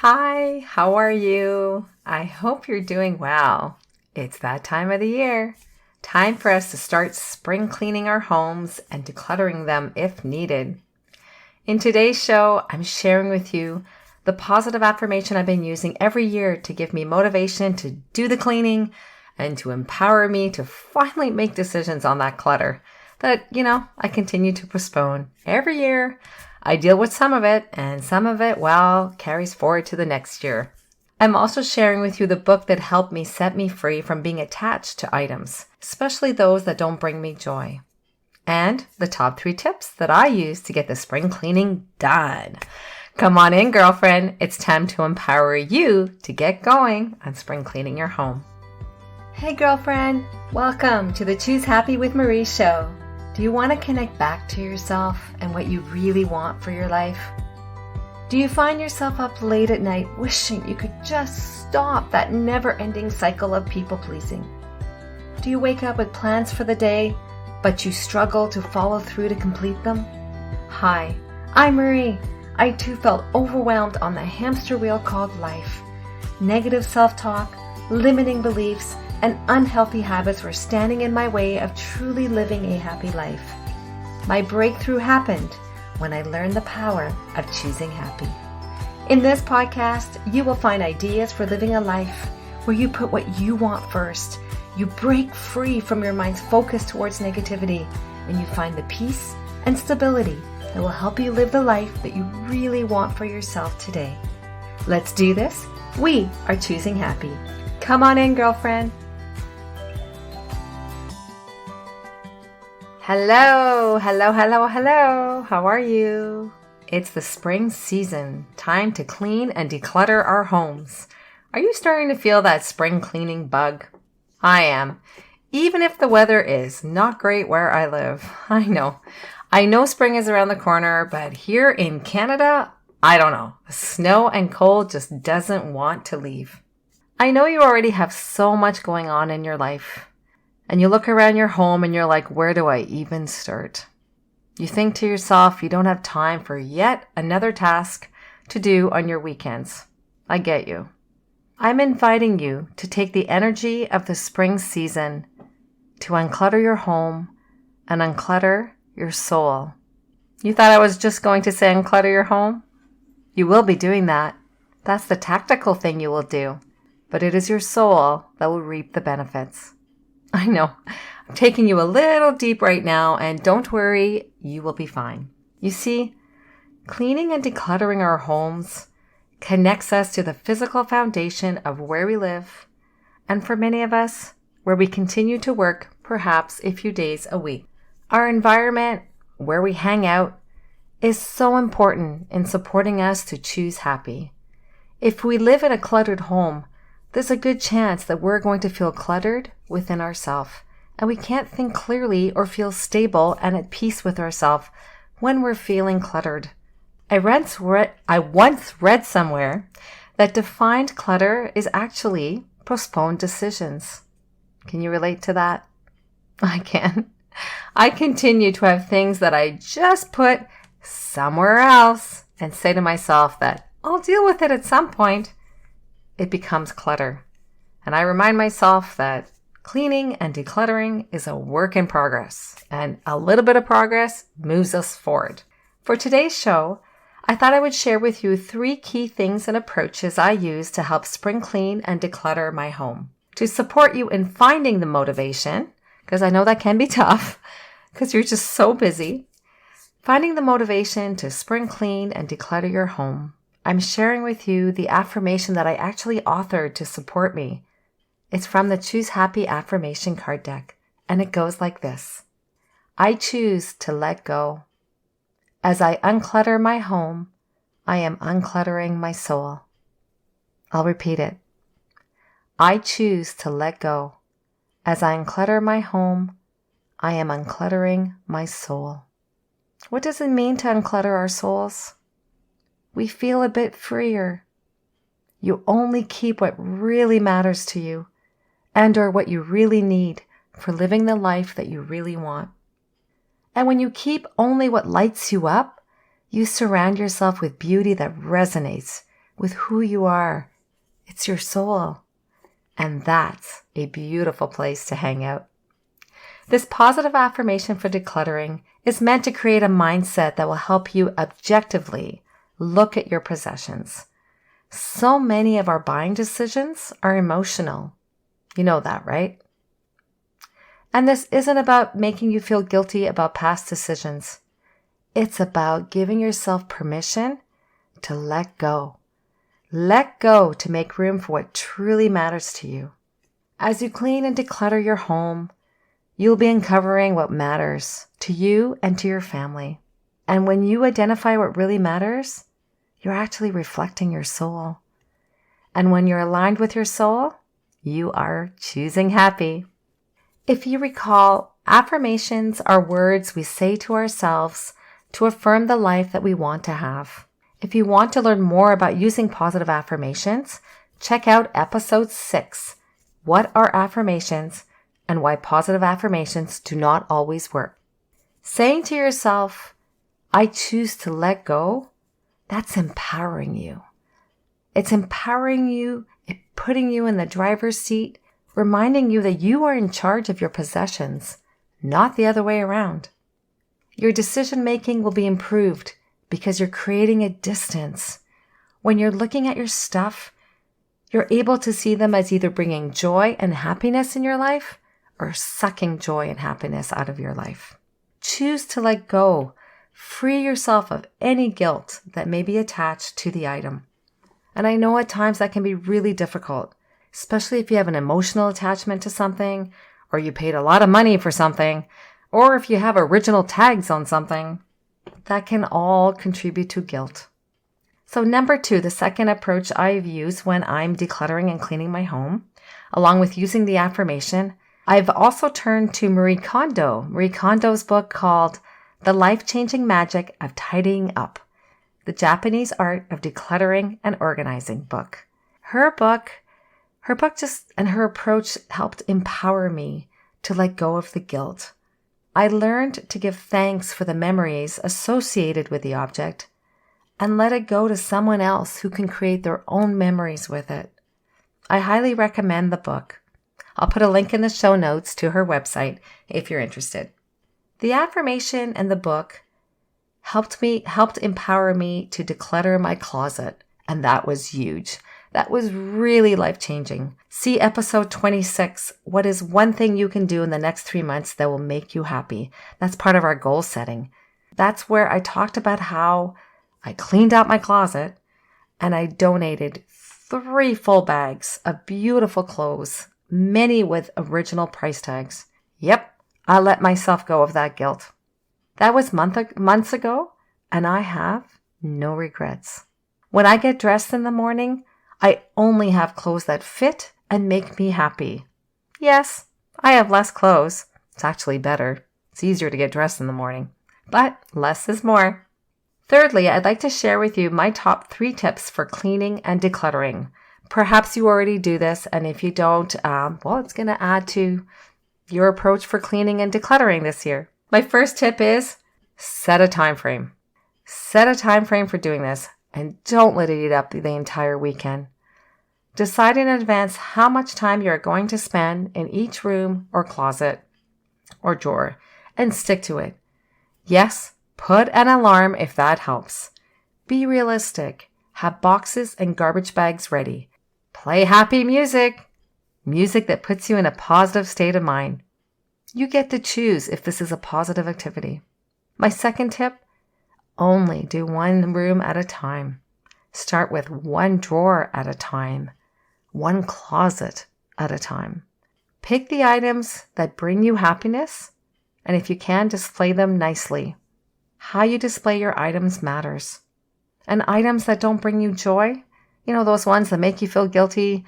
Hi, how are you? I hope you're doing well. It's that time of the year. Time for us to start spring cleaning our homes and decluttering them if needed. In today's show, I'm sharing with you the positive affirmation I've been using every year to give me motivation to do the cleaning and to empower me to finally make decisions on that clutter that, I continue to postpone every year. I deal with some of it, and some of it, carries forward to the next year. I'm also sharing with you the book that helped me set me free from being attached to items, especially those that don't bring me joy. And the top 3 tips that I use to get the spring cleaning done. Come on in, girlfriend. It's time to empower you to get going on spring cleaning your home. Hey, girlfriend. Welcome to the Choose Happy with Marie show. Do you want to connect back to yourself and what you really want for your life? Do you find yourself up late at night wishing you could just stop that never-ending cycle of people-pleasing? Do you wake up with plans for the day, but you struggle to follow through to complete them? Hi, I'm Marie. I too felt overwhelmed on the hamster wheel called life. Negative self-talk, limiting beliefs, and unhealthy habits were standing in my way of truly living a happy life. My breakthrough happened when I learned the power of choosing happy. In this podcast, you will find ideas for living a life where you put what you want first. You break free from your mind's focus towards negativity, and you find the peace and stability that will help you live the life that you really want for yourself today. Let's do this. We are choosing happy. Come on in, girlfriend. Hello. How are you? It's the spring season. Time to clean and declutter our homes. Are you starting to feel that spring cleaning bug? I am. Even if the weather is not great where I live. I know spring is around the corner, but here in Canada, I don't know. The snow and cold just doesn't want to leave. I know you already have so much going on in your life. And you look around your home and you're like, where do I even start? You think to yourself, you don't have time for yet another task to do on your weekends. I get you. I'm inviting you to take the energy of the spring season to unclutter your home and unclutter your soul. You thought I was just going to say unclutter your home? You will be doing that. That's the tactical thing you will do. But it is your soul that will reap the benefits. I know, I'm taking you a little deep right now, and don't worry, you will be fine. You see, cleaning and decluttering our homes connects us to the physical foundation of where we live, and for many of us, where we continue to work perhaps a few days a week. Our environment, where we hang out, is so important in supporting us to choose happy. If we live in a cluttered home, there's a good chance that we're going to feel cluttered within ourselves, and we can't think clearly or feel stable and at peace with ourselves when we're feeling cluttered. I once read somewhere that defined clutter is actually postponed decisions. Can you relate to that? I can. I continue to have things that I just put somewhere else and say to myself that I'll deal with it at some point. It becomes clutter. And I remind myself that cleaning and decluttering is a work in progress, and a little bit of progress moves us forward. For today's show, I thought I would share with you 3 key things and approaches I use to help spring clean and declutter my home. To support you in finding the motivation, because I know that can be tough, because you're just so busy. Finding the motivation to spring clean and declutter your home. I'm sharing with you the affirmation that I actually authored to support me. It's from the Choose Happy Affirmation card deck, and it goes like this. I choose to let go. As I unclutter my home, I am uncluttering my soul. I'll repeat it. I choose to let go. As I unclutter my home, I am uncluttering my soul. What does it mean to unclutter our souls? We feel a bit freer. You only keep what really matters to you and or what you really need for living the life that you really want. And when you keep only what lights you up, you surround yourself with beauty that resonates with who you are. It's your soul. And that's a beautiful place to hang out. This positive affirmation for decluttering is meant to create a mindset that will help you objectively look at your possessions. So many of our buying decisions are emotional. You know that, right? And this isn't about making you feel guilty about past decisions. It's about giving yourself permission to let go. Let go to make room for what truly matters to you. As you clean and declutter your home, you'll be uncovering what matters to you and to your family. And when you identify what really matters, you're actually reflecting your soul. And when you're aligned with your soul, you are choosing happy. If you recall, affirmations are words we say to ourselves to affirm the life that we want to have. If you want to learn more about using positive affirmations, check out episode 6, What are Affirmations and Why Positive Affirmations Do Not Always Work. Saying to yourself, I choose to let go, that's empowering you. It's empowering you, putting you in the driver's seat, reminding you that you are in charge of your possessions, not the other way around. Your decision-making will be improved because you're creating a distance. When you're looking at your stuff, you're able to see them as either bringing joy and happiness in your life or sucking joy and happiness out of your life. Choose to let go. Free yourself of any guilt that may be attached to the item. And I know at times that can be really difficult, especially if you have an emotional attachment to something, or you paid a lot of money for something, or if you have original tags on something. That can all contribute to guilt. So number 2, the second approach I've used when I'm decluttering and cleaning my home, along with using the affirmation, I've also turned to Marie Kondo. Marie Kondo's book called The Life-Changing Magic of Tidying Up, the Japanese Art of Decluttering and Organizing book. Her book and her approach helped empower me to let go of the guilt. I learned to give thanks for the memories associated with the object and let it go to someone else who can create their own memories with it. I highly recommend the book. I'll put a link in the show notes to her website if you're interested. The affirmation and the book helped empower me to declutter my closet, and that was huge. That was really life-changing. See episode 26, What is one thing you can do in the next 3 months that will make you happy? That's part of our goal setting. That's where I talked about how I cleaned out my closet and I donated 3 full bags of beautiful clothes, many with original price tags. Yep, I let myself go of that guilt. That was months ago, and I have no regrets. When I get dressed in the morning, I only have clothes that fit and make me happy. Yes, I have less clothes. It's actually better. It's easier to get dressed in the morning, but less is more. Thirdly, I'd like to share with you my top 3 tips for cleaning and decluttering. Perhaps you already do this, and if you don't, it's going to add to your approach for cleaning and decluttering this year. My first tip is set a time frame. Set a time frame for doing this, and don't let it eat up the entire weekend. Decide in advance how much time you are going to spend in each room or closet or drawer, and stick to it. Yes, put an alarm if that helps. Be realistic. Have boxes and garbage bags ready. Play happy music. Music that puts you in a positive state of mind. You get to choose if this is a positive activity. My second tip, only do one room at a time. Start with one drawer at a time, one closet at a time. Pick the items that bring you happiness, and if you can, display them nicely. How you display your items matters. And items that don't bring you joy, those ones that make you feel guilty,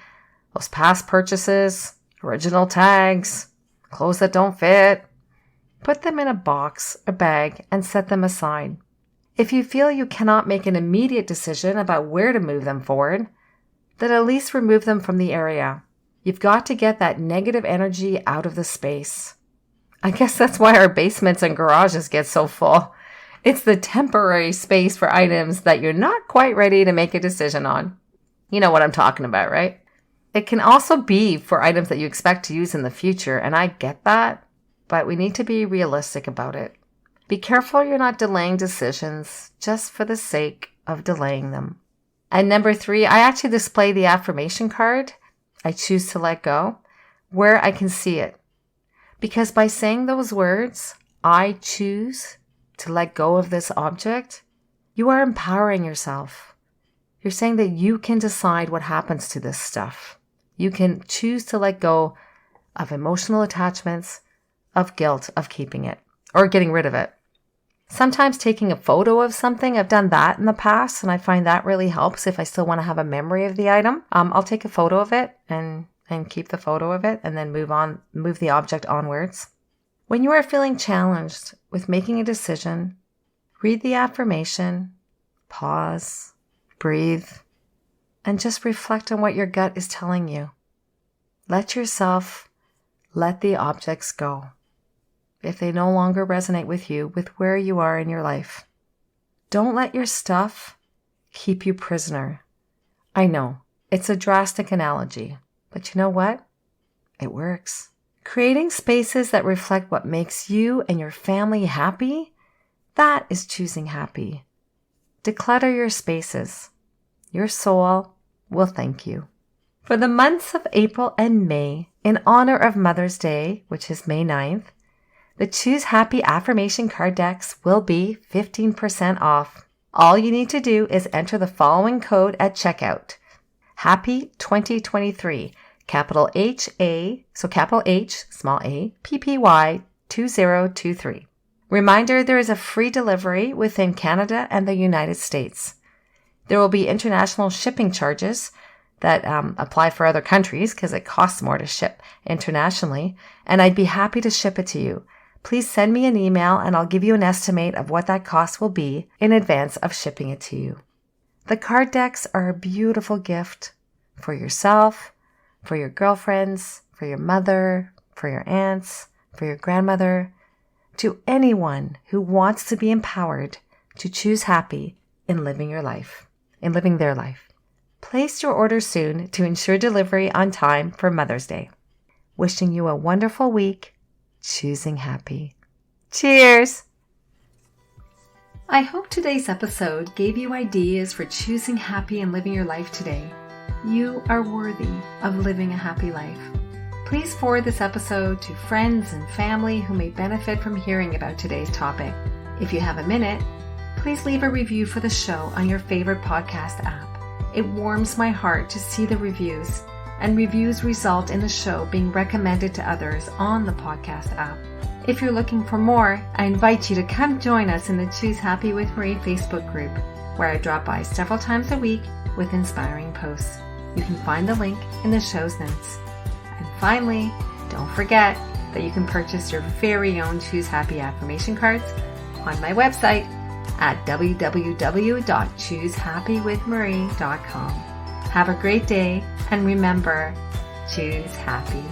those past purchases, original tags, clothes that don't fit, put them in a box, a bag, and set them aside. If you feel you cannot make an immediate decision about where to move them forward, then at least remove them from the area. You've got to get that negative energy out of the space. I guess that's why our basements and garages get so full. It's the temporary space for items that you're not quite ready to make a decision on. You know what I'm talking about, right? It can also be for items that you expect to use in the future, and I get that, but we need to be realistic about it. Be careful you're not delaying decisions just for the sake of delaying them. And number 3, I actually display the affirmation card, I choose to let go, where I can see it. Because by saying those words, I choose to let go of this object, you are empowering yourself. You're saying that you can decide what happens to this stuff. You can choose to let go of emotional attachments, of guilt of keeping it or getting rid of it. Sometimes taking a photo of something, I've done that in the past, and I find that really helps if I still want to have a memory of the item. I'll take a photo of it and keep the photo of it and then move the object onwards. When you are feeling challenged with making a decision, read the affirmation, pause, breathe, and just reflect on what your gut is telling you. Let the objects go if they no longer resonate with you, with where you are in your life. Don't let your stuff keep you prisoner. I know, it's a drastic analogy, but you know what? It works. Creating spaces that reflect what makes you and your family happy, that is choosing happy. Declutter your spaces. Your soul will thank you. For the months of April and May, in honor of Mother's Day, which is May 9th, the Choose Happy affirmation card decks will be 15% off. All you need to do is enter the following code at checkout. Happy 2023, capital H-A, so capital H, small a, PPY 2023. Reminder, there is a free delivery within Canada and the United States. There will be international shipping charges that apply for other countries because it costs more to ship internationally, and I'd be happy to ship it to you. Please send me an email and I'll give you an estimate of what that cost will be in advance of shipping it to you. The card decks are a beautiful gift for yourself, for your girlfriends, for your mother, for your aunts, for your grandmother, to anyone who wants to be empowered to choose happy in living their life. Place your order soon to ensure delivery on time for Mother's Day. Wishing you a wonderful week, choosing happy. Cheers! I hope today's episode gave you ideas for choosing happy and living your life today. You are worthy of living a happy life. Please forward this episode to friends and family who may benefit from hearing about today's topic. If you have a minute, please leave a review for the show on your favorite podcast app. It warms my heart to see the reviews, and reviews result in the show being recommended to others on the podcast app. If you're looking for more, I invite you to come join us in the Choose Happy with Marie Facebook group, where I drop by several times a week with inspiring posts. You can find the link in the show's notes. And finally, don't forget that you can purchase your very own Choose Happy affirmation cards on my website at www.choosehappywithmarie.com. Have a great day, and remember, choose happy.